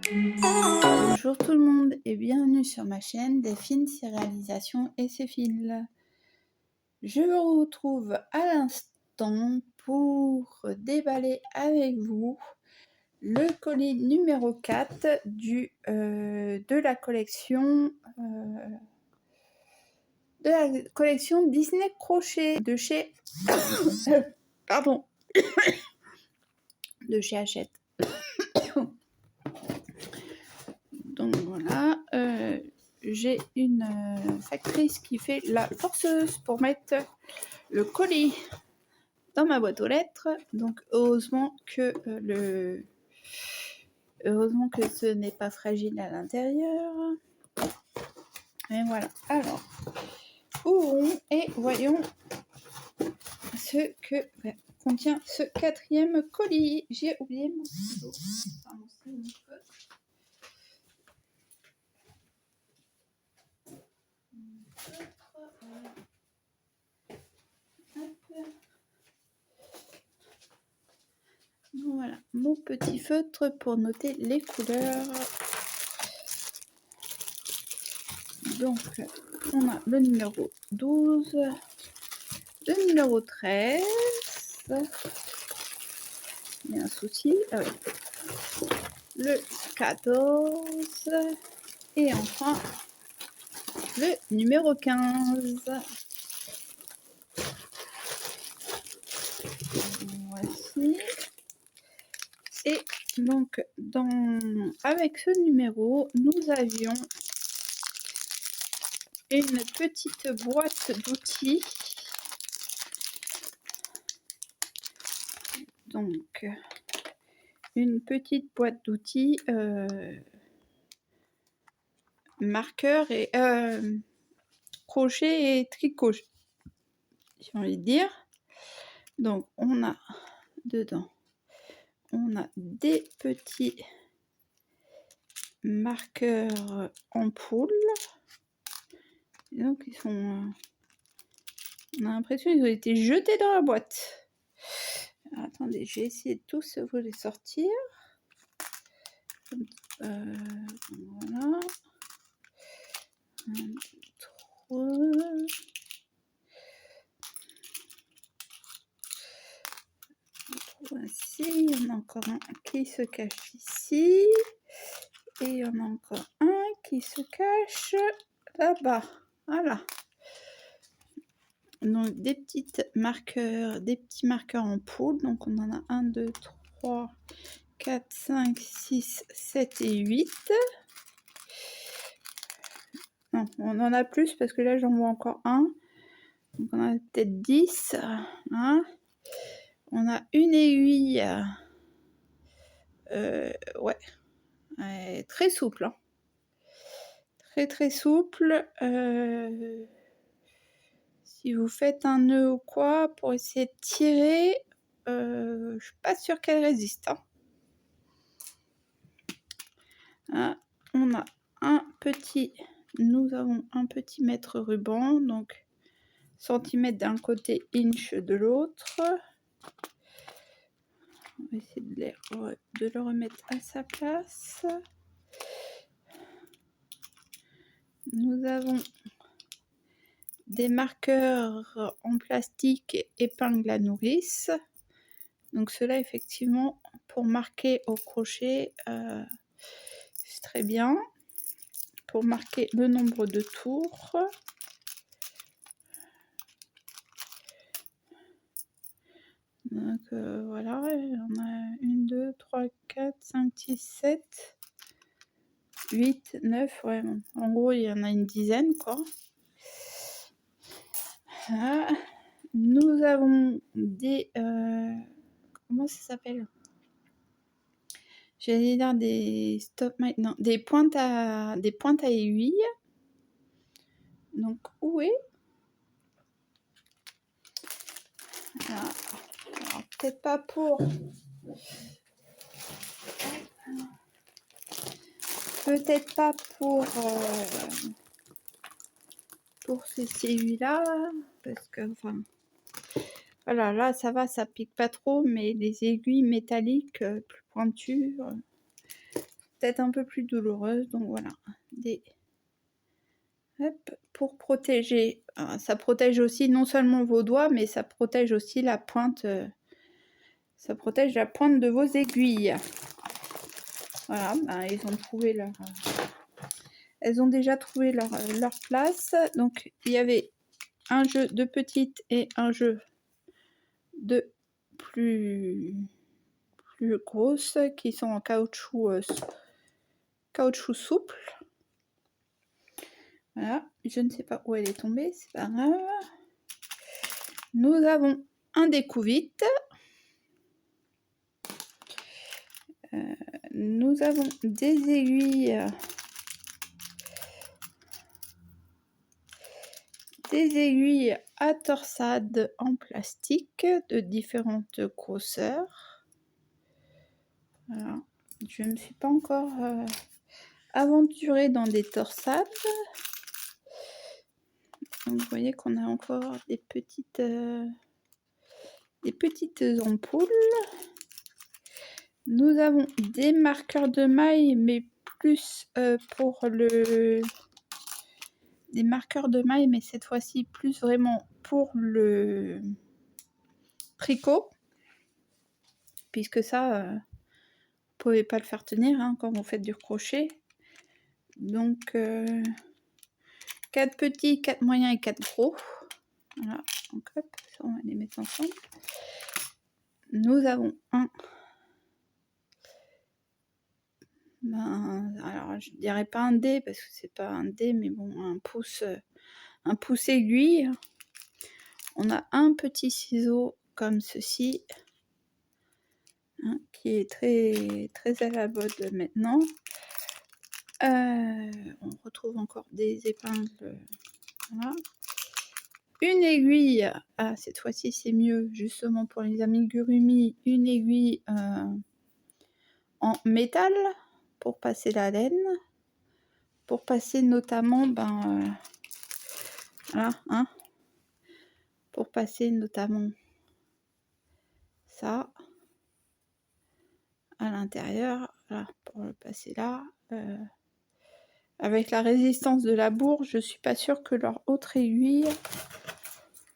Bonjour tout le monde et bienvenue sur ma chaîne Delphine, ses réalisations et ses fils. Je vous retrouve à l'instant pour déballer avec vous le colis numéro 4 de la collection Disney Crochet de chez pardon de chez Hachette. Donc voilà, j'ai une factrice qui fait la forceuse pour mettre le colis dans ma boîte aux lettres. Donc heureusement que ce n'est pas fragile à l'intérieur. Et voilà. Alors, ouvrons et voyons ce que contient ce quatrième colis. J'ai oublié mon stylo. Voilà, mon petit feutre pour noter les couleurs. Donc, on a le numéro 12, le numéro 13. Il y a un souci. Ah oui. Le 14. Et enfin, le numéro 15. Voici. Et donc, avec ce numéro, nous avions une petite boîte d'outils. Donc, une petite boîte d'outils marqueur et crochet et tricot, j'ai envie de dire. Donc, on a dedans, on a des petits marqueurs en poule. Et donc, ils sont... on a l'impression qu'ils ont été jetés dans la boîte. Alors, attendez, j'ai essayé de tous vous les sortir. Voilà. 1, 2, 3. Voici, il y en a encore un qui se cache ici. Et il y en a encore un qui se cache là-bas. Voilà. Donc des petits marqueurs en poule. Donc on en a 1, 2, 3, 4, 5, 6, 7 et 8. Non, on en a plus parce que là j'en vois encore un. Donc on en a peut-être 10. Hein. On a une aiguille. Ouais. Très souple. Hein. Très souple. Si vous faites un nœud ou quoi, pour essayer de tirer, je suis pas sûre qu'elle résiste. Hein. Ah, nous avons un petit mètre ruban, donc centimètre d'un côté, inch de l'autre. On va essayer de le remettre à sa place. Nous avons des marqueurs en plastique épingle à nourrice. Donc cela effectivement pour marquer au crochet, c'est très bien. Pour marquer le nombre de tours. Donc voilà, on a 1, 2, 3, 4, 5, 6, 7, 8, 9, ouais, bon. En gros il y en a une dizaine quoi. Voilà. Nous avons des... comment ça s'appelle? J'allais dire des non, des pointes à aiguille. Donc où est? Alors, peut-être pas pour... Peut-être pas pour celui-là, parce que, enfin, voilà, là, ça va, ça pique pas trop, mais les aiguilles métalliques plus pointues, peut-être un peu plus douloureuse. Donc voilà, hop, pour protéger. Ça protège aussi non seulement vos doigts, mais ça protège aussi la pointe. Ça protège la pointe de vos aiguilles. Voilà, ils ont trouvé leur... elles ont déjà trouvé leur place. Donc, il y avait un jeu de petite et un jeu de plus grosses qui sont en caoutchouc souple. Voilà, je ne sais pas où elle est tombée, c'est pas grave. Nous avons un découvite. Nous avons des aiguilles. Des aiguilles à torsade en plastique de différentes grosseurs. Voilà. Je ne me suis pas encore aventurée dans des torsades. Donc, vous voyez qu'on a encore des petites ampoules. Nous avons des marqueurs de maille, mais plus pour le... Des marqueurs de maille, mais cette fois-ci plus vraiment pour le tricot. Puisque ça, vous pouvez pas le faire tenir quand vous faites du crochet. Donc, 4 petits, 4 moyens et 4 gros. Voilà, donc hop, ça, on va les mettre ensemble. Nous avons un... alors, je dirais pas un dé, parce que c'est pas un dé, mais bon, un pouce aiguille. On a un petit ciseau comme ceci, qui est très, très à la mode maintenant. On retrouve encore des épingles. Voilà. Une aiguille, cette fois-ci c'est mieux, justement pour les amigurumi, une aiguille en métal pour passer la laine, pour passer notamment, voilà, pour passer notamment ça à l'intérieur, voilà, pour le passer là. Avec la résistance de la bourre, je suis pas sûre que leur autre aiguille,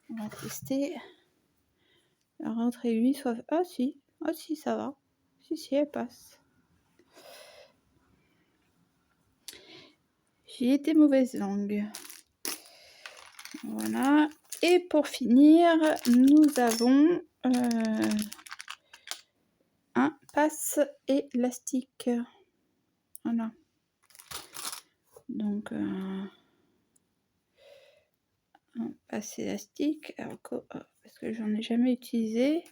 on va tester, leur autre aiguille soit... Ah si, ça va. Si, elle passe. J'ai été mauvaise langue. Voilà. Et pour finir, nous avons un passe élastique. Voilà. Donc, un passe élastique. Alors, parce que j'en ai jamais utilisé.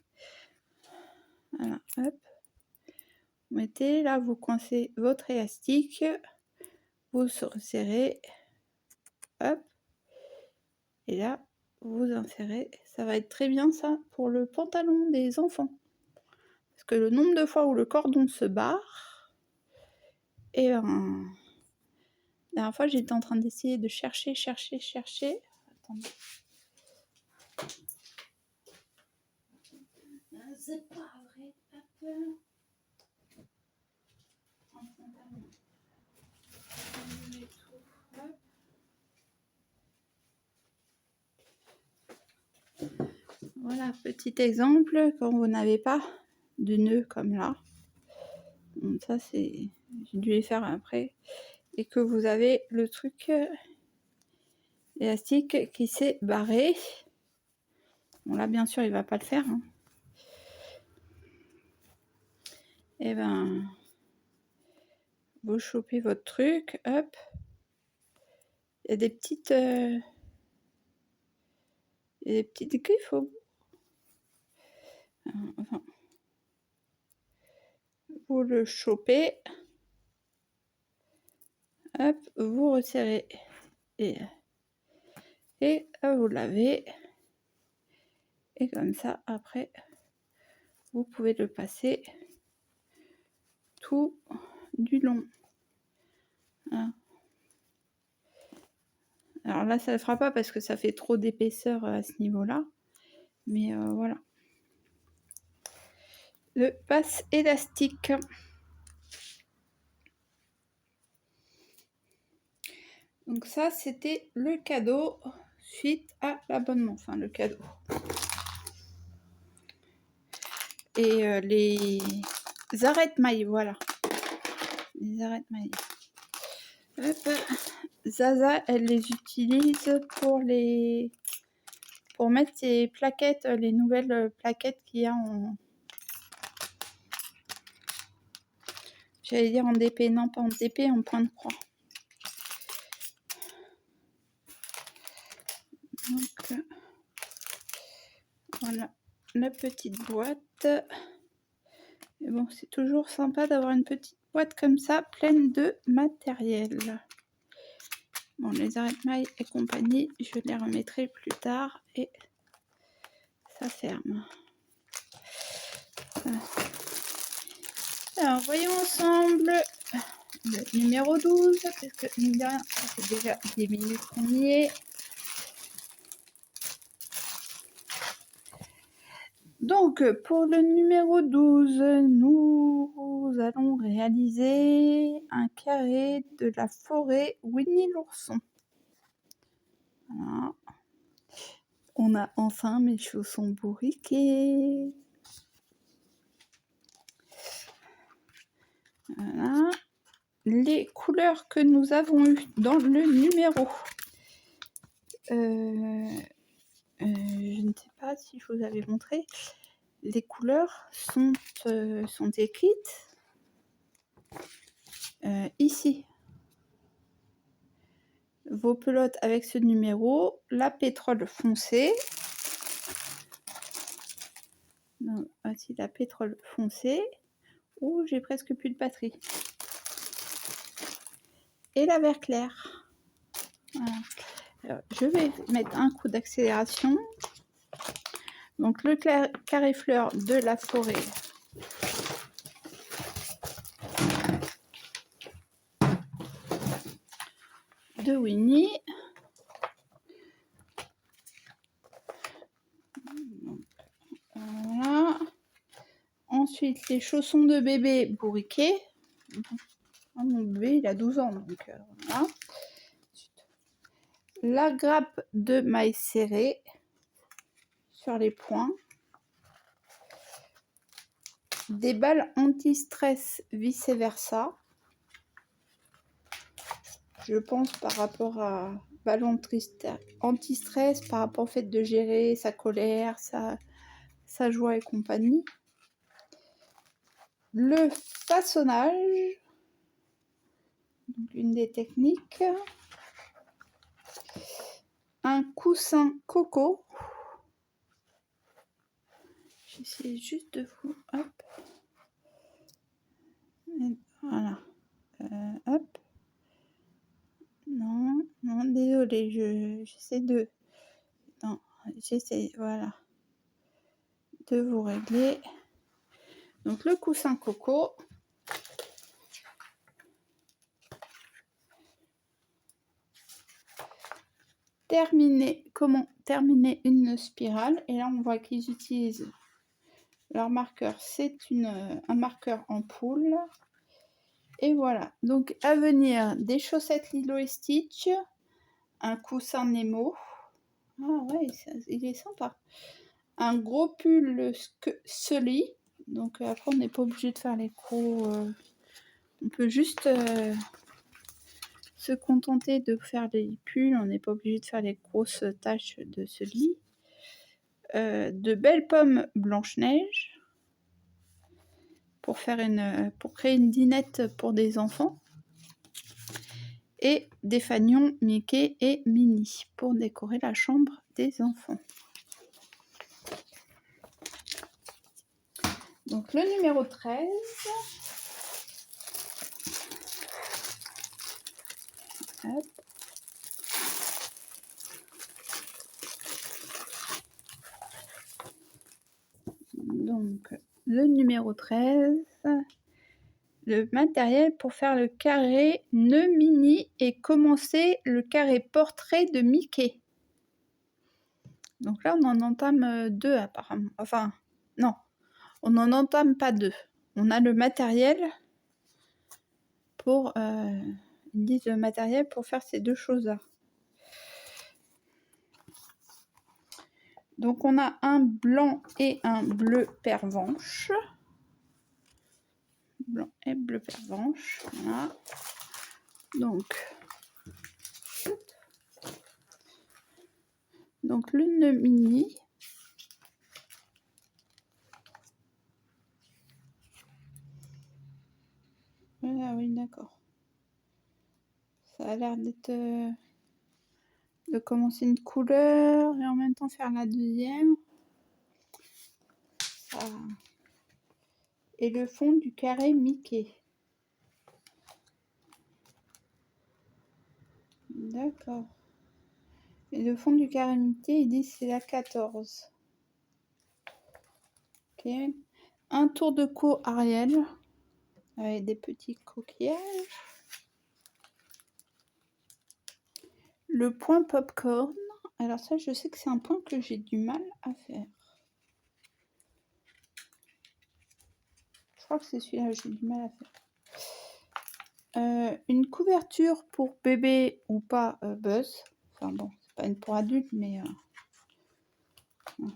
Voilà, hop. Vous mettez là, vous coincez votre élastique. Vous resserrez. Hop. Et là, vous insérez. Ça va être très bien ça pour le pantalon des enfants. Parce que le nombre de fois où le cordon se barre, et la dernière fois j'étais en train d'essayer de chercher. Attendez. C'est pas vrai. Voilà, petit exemple, quand vous n'avez pas de nœud comme là. Donc ça, j'ai dû les faire après. Et que vous avez le truc élastique qui s'est barré. Bon, là, bien sûr, il va pas le faire. Et vous chopez votre truc, hop. Il y a des petites... Il y a des petites griffes au bout. Enfin, vous le chopez. Hop, vous resserrez. Et vous lavez. Et comme ça, après, vous pouvez le passer tout du long. Voilà. Alors là, ça ne le fera pas parce que ça fait trop d'épaisseur à ce niveau-là. Mais voilà. Le passe élastique. Donc ça, c'était le cadeau suite à l'abonnement, enfin le cadeau. Et les arrêtes-mailles, voilà. Les arrêtes-mailles. Hop. Zaza, elle les utilise pour mettre ses plaquettes, les nouvelles plaquettes qu'il y a en... J'allais dire en DP, non pas en DP, en point de croix. Donc, voilà la petite boîte. Et bon, c'est toujours sympa d'avoir une petite boîte comme ça, pleine de matériel. Bon, les arrêtes-mailles et compagnie, je les remettrai plus tard et ça ferme. Voilà. Alors, voyons ensemble le numéro 12, parce que mine de rien, ça fait déjà 10 minutes qu'on y est. Donc, pour le numéro 12, nous allons réaliser un carré de la forêt Winnie l'ourson. Voilà. On a enfin mes chaussons bourriqués. Voilà. Les couleurs que nous avons eues dans le numéro. Je ne sais pas si je vous avais montré. Les couleurs sont écrites ici. Vos pelotes avec ce numéro, la pétrole foncé. Non, voici la pétrole foncé. Ouh, j'ai presque plus de batterie. Et la vert clair. Voilà. Alors, je vais mettre un coup d'accélération. Donc le carré fleur de la forêt. De Winnie. Voilà. Ensuite, les chaussons de bébé bourriqués. Oh, mon bébé, il a 12 ans, donc voilà. La grappe de mailles serrées sur les points. Des balles anti-stress vice-versa. Je pense par rapport à ballon anti-stress, par rapport au fait de gérer sa colère, sa joie et compagnie. Le façonnage, donc une des techniques. Un coussin coco. J'essaie juste de vous... Hop. Voilà. Hop. Non, non, désolé, j'essaie de... Non, j'essaie, voilà. De vous régler. Donc le coussin coco. Comment terminer une spirale. Et là, on voit qu'ils utilisent leur marqueur. C'est un marqueur en poule. Et voilà. Donc, à venir, des chaussettes Lilo et Stitch. Un coussin Nemo. Ah ouais, il est sympa. Un gros pull Sully. Donc, après, on n'est pas obligé de faire les gros... on peut juste... se contenter de faire des pulls, on n'est pas obligé de faire les grosses taches de ce lit. De belles pommes Blanche-Neige pour créer une dinette pour des enfants. Et des fanions Mickey et Minnie pour décorer la chambre des enfants. Donc le numéro 13. Hop. Donc, le numéro 13, le matériel pour faire le carré nœud mini et commencer le carré portrait de Mickey. Donc là, on en entame 2 apparemment. Enfin, non, on n'en entame pas 2. On a le matériel pour ils disent le matériel pour faire ces deux choses-là. Donc on a un blanc et un bleu pervenche. Blanc et bleu pervenche. Voilà. Donc l'une mini. Ah oui, d'accord. Ça a l'air d'être de commencer une couleur et en même temps faire la deuxième. Ça. Et le fond du carré Mickey. D'accord. Et le fond du carré Mickey, il dit c'est la 14. Ok. Un tour de cou Ariel avec des petits coquillages. Le point popcorn. Alors ça, je sais que c'est un point que j'ai du mal à faire. Je crois que c'est celui-là que j'ai du mal à faire. Une couverture pour bébé ou pas Buzz. Enfin bon, c'est pas une pour adulte, mais... On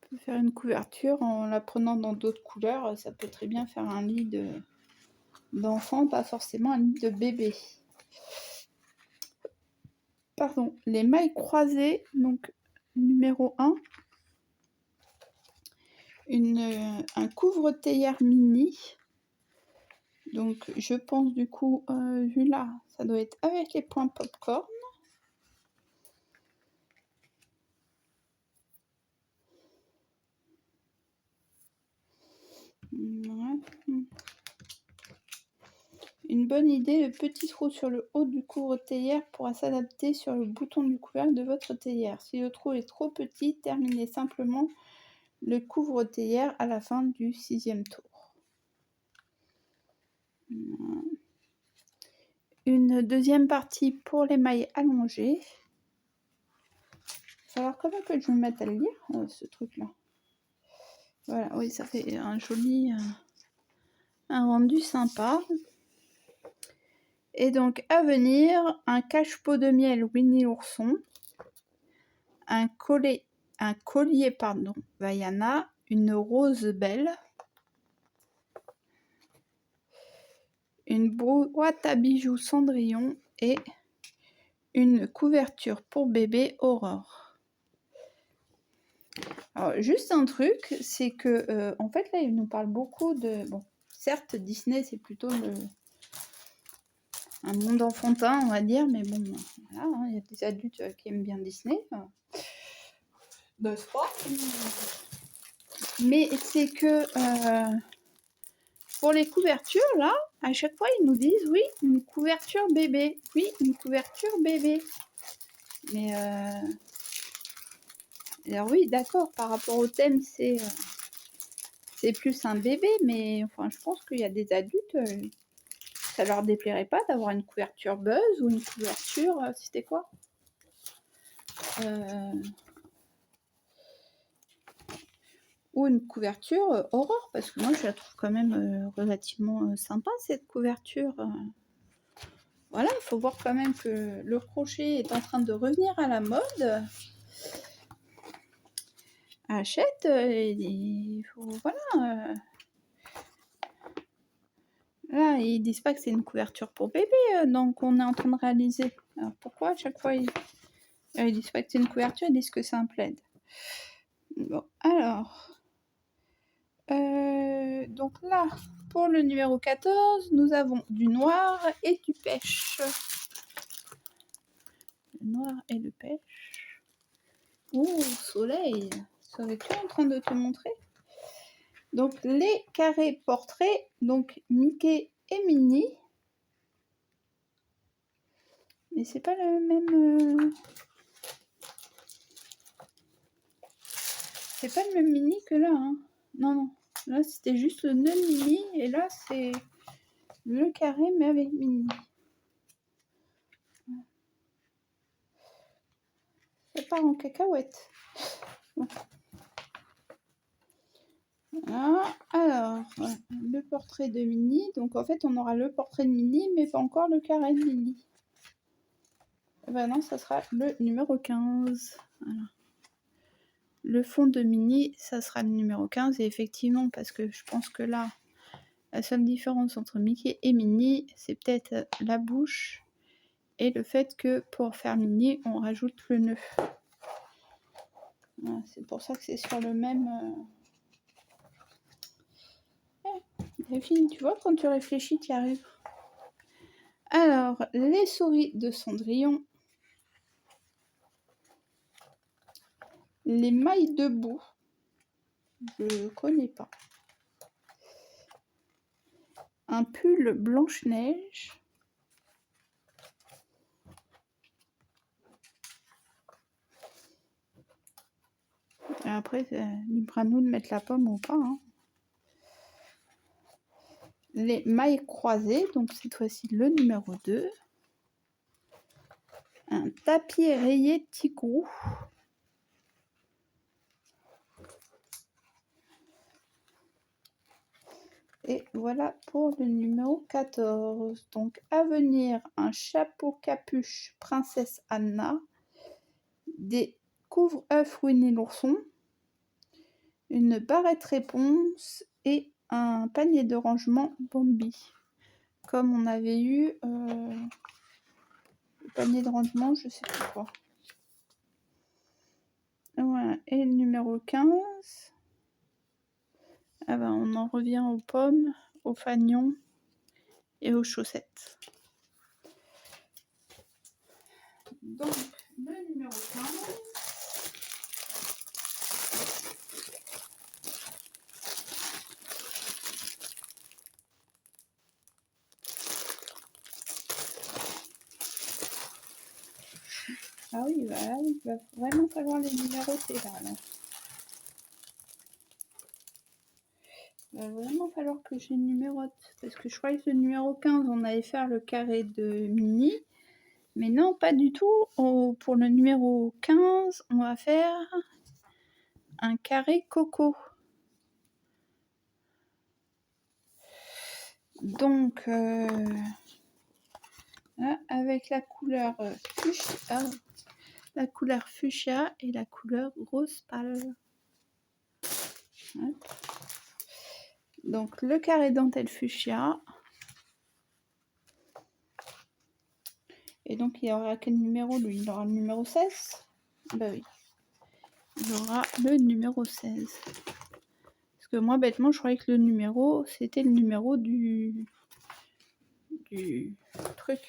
peut faire une couverture en la prenant dans d'autres couleurs. Ça peut très bien faire un lit d'enfant, pas forcément un lit de bébé. Pardon, les mailles croisées, donc numéro 1. Un couvre-théière mini. Donc je pense du coup, vu là, ça doit être avec les points popcorn. Ouais. Une bonne idée, le petit trou sur le haut du couvre-théière pourra s'adapter sur le bouton du couvercle de votre théière. Si le trou est trop petit, terminez simplement le couvre-théière à la fin du 6e tour. Une deuxième partie pour les mailles allongées. Il va falloir quand même que je me mette à le lire, ce truc-là. Voilà, oui, ça fait un joli... un rendu sympa. Et donc, à venir, un cache-pot de miel Winnie l'ourson, un collier Vaiana, une rose belle, une boîte à bijoux Cendrillon et une couverture pour bébé Aurore. Alors, juste un truc, c'est que, en fait, là, il nous parle beaucoup de... Bon, certes, Disney, c'est plutôt un monde enfantin, on va dire, mais bon, voilà, hein, y a des adultes qui aiment bien Disney. N'est-ce pas ? Mais c'est que pour les couvertures, là, à chaque fois, ils nous disent, oui, une couverture bébé. Oui, une couverture bébé. Mais, alors oui, d'accord, par rapport au thème, c'est plus un bébé, mais enfin, je pense qu'il y a des adultes, ça leur déplairait pas d'avoir une couverture Buzz ou une couverture, c'était quoi ou une couverture Aurore, parce que moi, je la trouve quand même relativement sympa, cette couverture. Voilà, il faut voir quand même que le crochet est en train de revenir à la mode. Achète, il faut, voilà. Là, ils disent pas que c'est une couverture pour bébé, donc on est en train de réaliser. Alors pourquoi à chaque fois ils disent pas que c'est une couverture, ils disent que c'est un plaid. Bon, alors. Donc là, pour le numéro 14, nous avons du noir et du pêche. Le noir et le pêche. Oh, soleil! Serais-tu en train de te montrer? Donc les carrés portraits, donc Mickey et Minnie. Mais c'est pas le même... C'est pas le même Minnie que là, hein. Non, non. Là, c'était juste le nœud Minnie, et là, c'est le carré, mais avec Minnie. Ça part en cacahuète. Bon. Voilà. Alors, Alors, le portrait de Minnie. Donc, en fait, on aura le portrait de Minnie, mais pas encore le carré de Minnie. Ben non, ça sera le numéro 15. Voilà. Le fond de Minnie, ça sera le numéro 15. Et effectivement, parce que je pense que là, la seule différence entre Mickey et Minnie, c'est peut-être la bouche et le fait que pour faire Minnie, on rajoute le nœud. Voilà, c'est pour ça que c'est sur le même... Delphine, tu vois, quand tu réfléchis, tu y arrives. Alors, les souris de Cendrillon. Les mailles debout. Je connais pas. Un pull Blanche-Neige. Et après, libre à nous de mettre la pomme ou pas. Hein. Les mailles croisées, donc cette fois-ci le numéro 2. Un tapis rayé Tigrou. Et voilà pour le numéro 14. Donc à venir, un chapeau capuche Princesse Anna. Des couvre-œufs Winnie l'ourson. Une barrette réponse et un panier de rangement Bambi. Comme on avait eu le panier de rangement, je sais plus quoi. Voilà. Et le numéro 15. Ah ben, on en revient aux pommes, aux fagnons et aux chaussettes. Donc, le numéro 15. Ah oui, bah, il va vraiment falloir les numéroter là. Il va vraiment falloir que je les numérote. Parce que je croyais que le numéro 15, on allait faire le carré de Minnie. Mais non, pas du tout. Pour le numéro 15, on va faire un carré Coco. Donc, là, avec la couleur fuchsia, et la couleur rose pâle. Hop. Donc, le carré dentelle fuchsia. Et donc, il aura quel numéro, lui? Il aura le numéro 16? Bah oui. Il aura le numéro 16. Parce que moi, bêtement, je croyais que le numéro, c'était le numéro du truc.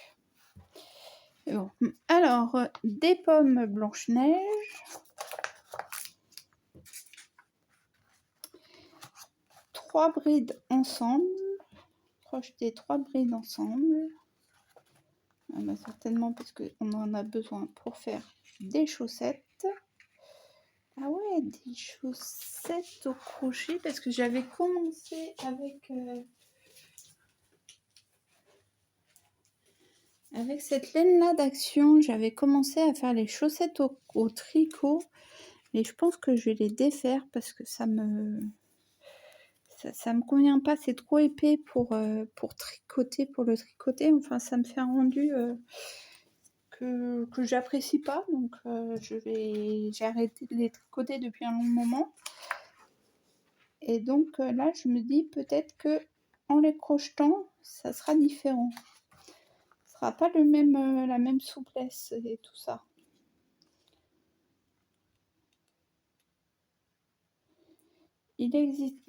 Bon. Alors, des pommes Blanche-Neige. 3 brides ensemble. Crocheter 3 brides ensemble. Ah bah, certainement parce qu'on en a besoin pour faire des chaussettes. Ah ouais, des chaussettes au crochet. Parce que j'avais commencé avec cette laine-là d'Action, j'avais commencé à faire les chaussettes au tricot. Et je pense que je vais les défaire parce que ça me convient pas. C'est trop épais pour tricoter, pour le tricoter. Enfin, ça me fait un rendu que j'apprécie pas. Donc, j'ai arrêté de les tricoter depuis un long moment. Et donc, là, je me dis peut-être que en les crochetant, ça sera différent. Ce sera pas la même souplesse et tout ça. Il existe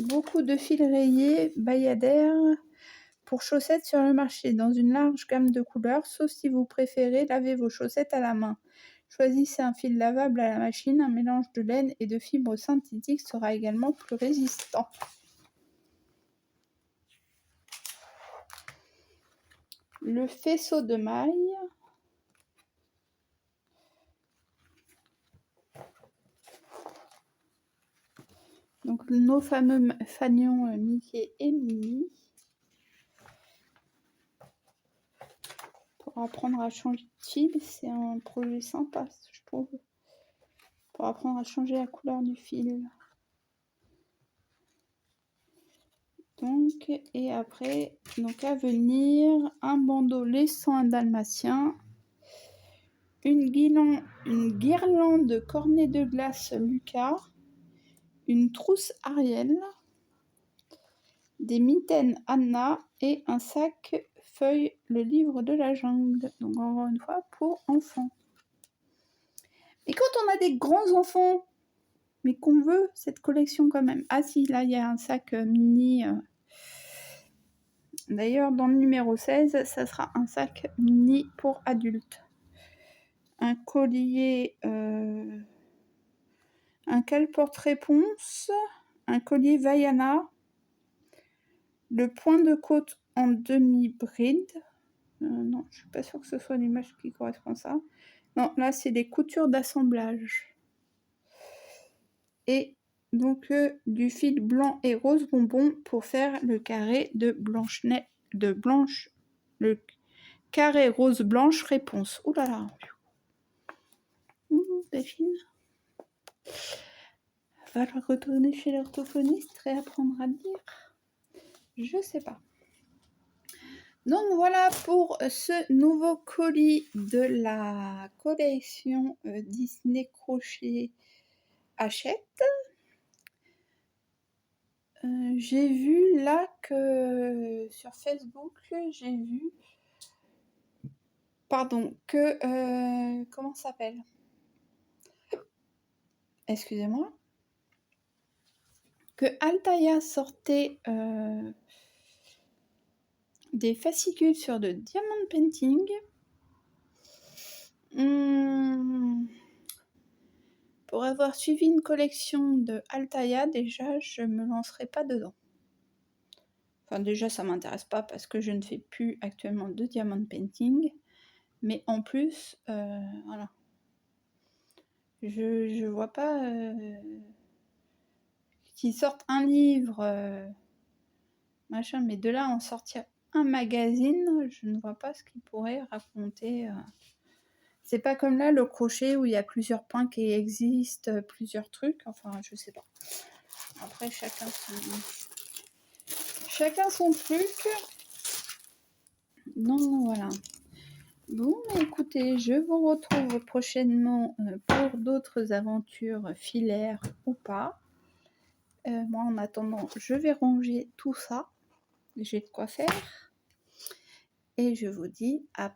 beaucoup de fils rayés Bayadère pour chaussettes sur le marché, dans une large gamme de couleurs, sauf si vous préférez laver vos chaussettes à la main. Choisissez un fil lavable à la machine, un mélange de laine et de fibres synthétiques sera également plus résistant. Le faisceau de mailles. Donc nos fameux fagnons Mickey et Minnie. Pour apprendre à changer de fil, c'est un projet sympa, je trouve. Pour apprendre à changer la couleur du fil. Donc, et après, donc à venir, un bandeau Les 101 Dalmatiens, une guirlande de cornet de glace Lucas, une trousse Ariel, des mitaines Anna et un sac feuille le livre de la jungle. Donc encore une fois pour enfants. Et quand on a des grands enfants, mais qu'on veut cette collection quand même. Ah si, là il y a un sac mini. D'ailleurs dans le numéro 16, ça sera un sac mini pour adultes. Un collier, un cale-porte-réponse, un collier Vaiana, le point de côte en demi-bride. Non, je suis pas sûre que ce soit l'image qui correspond à ça. Non, là, c'est des coutures d'assemblage. Et donc, du fil blanc et rose bonbon pour faire le carré de blanche, le carré rose-blanche réponse. Ouh là là. Delphine va retourner chez l'orthophoniste et apprendre à lire. Je sais pas. Donc voilà pour ce nouveau colis de la collection Disney Crochet Hachette. J'ai vu là que sur Facebook, j'ai vu que comment ça s'appelle? Excusez-moi. Que Altaïa sortait des fascicules sur de diamond painting. Pour avoir suivi une collection de Altaïa, déjà, je me lancerai pas dedans. Enfin, déjà, ça m'intéresse pas parce que je ne fais plus actuellement de diamond painting. Mais en plus, voilà. Je vois pas qu'ils sortent un livre, machin, mais de là en sortir un magazine, je ne vois pas ce qu'ils pourraient raconter. C'est pas comme là le crochet où il y a plusieurs points qui existent, plusieurs trucs. Enfin, je sais pas. Après, chacun son truc. Donc voilà. Bon, écoutez, je vous retrouve prochainement pour d'autres aventures filaires ou pas. Moi, en attendant, je vais ranger tout ça. J'ai de quoi faire. Et je vous dis à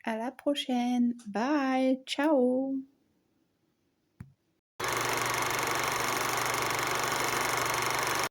la prochaine. Bye, ciao.